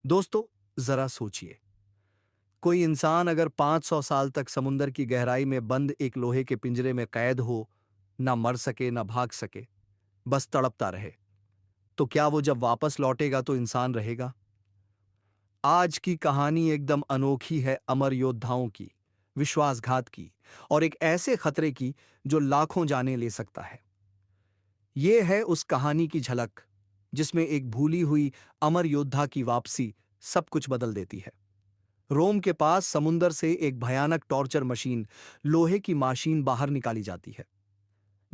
दोस्तों, जरा सोचिए। कोई इंसान अगर 500 साल तक समुंदर की गहराई में बंद एक लोहे के पिंजरे में कैद हो, ना मर सके ना भाग सके, बस तड़पता रहे, तो क्या वो जब वापस लौटेगा तो इंसान रहेगा? आज की कहानी एकदम अनोखी है, अमर योद्धाओं की, विश्वासघात की, और एक ऐसे खतरे की जो लाखों जानें ले सकता है। ये है उस कहानी की झलक जिसमें एक भूली हुई अमर योद्धा की वापसी सब कुछ बदल देती है। रोम के पास समुंदर से एक भयानक टॉर्चर मशीन, लोहे की मशीन बाहर निकाली जाती है।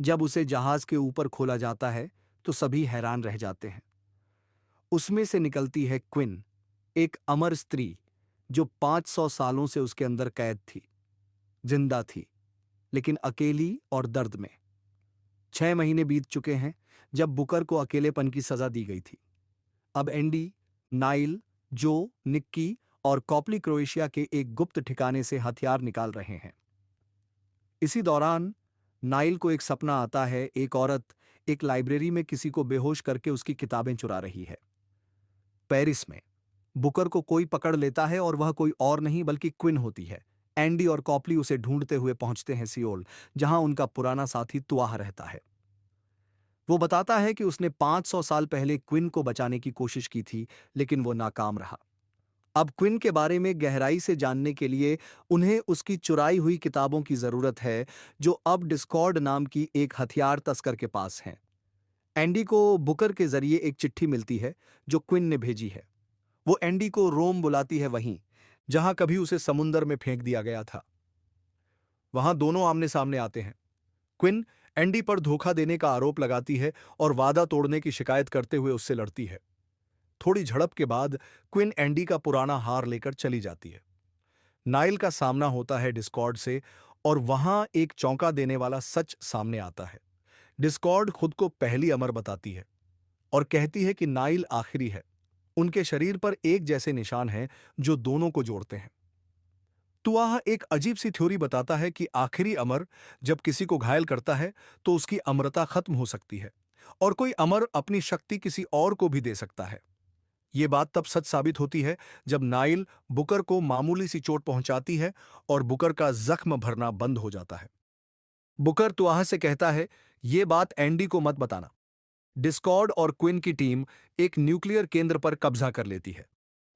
जब उसे जहाज के ऊपर खोला जाता है तो सभी हैरान रह जाते हैं। उसमें से निकलती है क्विन, एक अमर स्त्री जो 500 सालों से उसके अंदर कैद थी, जिंदा थी, लेकिन अकेली और दर्द में। 6 महीने बीत चुके हैं जब बुकर को अकेलेपन की सजा दी गई थी। अब एंडी, नाइल, जो, निक्की और कॉपली क्रोएशिया के एक गुप्त ठिकाने से हथियार निकाल रहे हैं। इसी दौरान नाइल को एक सपना आता है, एक औरत एक लाइब्रेरी में किसी को बेहोश करके उसकी किताबें चुरा रही है। पेरिस में बुकर को कोई पकड़ लेता है और वह कोई और नहीं बल्कि क्विन होती है। एंडी और कॉपली उसे ढूंढते हुए पहुंचते हैं सियोल, जहां उनका पुराना साथी तुआह रहता है। वो बताता है कि उसने 500 साल पहले क्विन को बचाने की कोशिश की थी, लेकिन वो नाकाम रहा। अब क्विन के बारे में गहराई से जानने के लिए उन्हें उसकी चुराई हुई किताबों की जरूरत है, जो अब डिस्कॉर्ड नाम की एक हथियार तस्कर के पास हैं। एंडी को बुकर के जरिए एक चिट्ठी मिलती है जो क्विन ने भेजी है। वो एंडी को रोम बुलाती है, वहीं जहां कभी उसे समुंदर में फेंक दिया गया था। वहां दोनों आमने सामने आते हैं। क्विन एंडी पर धोखा देने का आरोप लगाती है और वादा तोड़ने की शिकायत करते हुए उससे लड़ती है। थोड़ी झड़प के बाद क्विन एंडी का पुराना हार लेकर चली जाती है। नाइल का सामना होता है डिस्कॉर्ड से, और वहां एक चौंका देने वाला सच सामने आता है। डिस्कॉर्ड खुद को पहली अमर बताती है और कहती है कि नाइल आखिरी है। उनके शरीर पर एक जैसे निशान हैं जो दोनों को जोड़ते हैं। तुआह एक अजीब सी थ्योरी बताता है कि आखिरी अमर जब किसी को घायल करता है तो उसकी अमरता खत्म हो सकती है, और कोई अमर अपनी शक्ति किसी और को भी दे सकता है। ये बात तब सच साबित होती है जब नाइल बुकर को मामूली सी चोट पहुंचाती है और बुकर का जख्म भरना बंद हो जाता है। बुकर तुआह से कहता है, ये बात एंडी को मत बताना। डिस्कॉर्ड और क्विन की टीम एक न्यूक्लियर केंद्र पर कब्जा कर लेती है।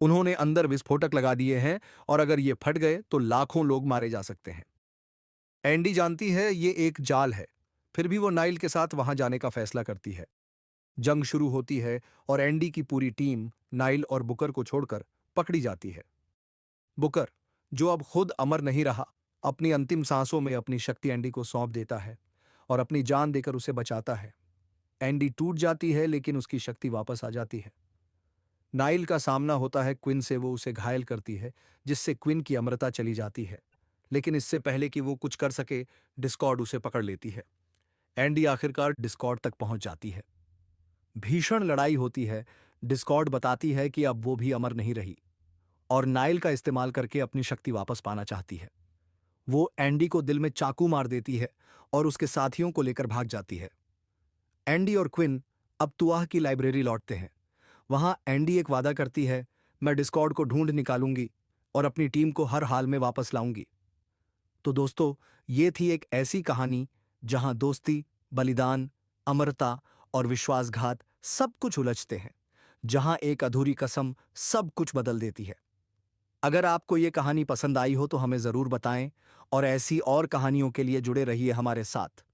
उन्होंने अंदर विस्फोटक लगा दिए हैं, और अगर ये फट गए तो लाखों लोग मारे जा सकते हैं। एंडी जानती है ये एक जाल है, फिर भी वो नाइल के साथ वहां जाने का फैसला करती है। जंग शुरू होती है और एंडी की पूरी टीम नाइल और बुकर को छोड़कर पकड़ी जाती है। बुकर, जो अब खुद अमर नहीं रहा, अपनी अंतिम सांसों में अपनी शक्ति एंडी को सौंप देता है और अपनी जान देकर उसे बचाता है। एंडी टूट जाती है लेकिन उसकी शक्ति वापस आ जाती है। नाइल का सामना होता है क्विन से, वो उसे घायल करती है जिससे क्विन की अमरता चली जाती है। लेकिन इससे पहले कि वो कुछ कर सके, डिस्कॉर्ड उसे पकड़ लेती है। एंडी आखिरकार डिस्कॉर्ड तक पहुंच जाती है। भीषण लड़ाई होती है। डिस्कॉर्ड बताती है कि अब वो भी अमर नहीं रही और नाइल का इस्तेमाल करके अपनी शक्ति वापस पाना चाहती है। वो एंडी को दिल में चाकू मार देती है और उसके साथियों को लेकर भाग जाती है। एंडी और क्विन अब तुआह की लाइब्रेरी लौटते हैं। वहां एंडी एक वादा करती है, मैं डिस्कॉर्ड को ढूंढ निकालूंगी और अपनी टीम को हर हाल में वापस लाऊंगी। तो दोस्तों, ये थी एक ऐसी कहानी जहां दोस्ती, बलिदान, अमरता और विश्वासघात सब कुछ उलझते हैं, जहां एक अधूरी कसम सब कुछ बदल देती है। अगर आपको ये कहानी पसंद आई हो तो हमें जरूर बताएं, और ऐसी और कहानियों के लिए जुड़े रहिए हमारे साथ।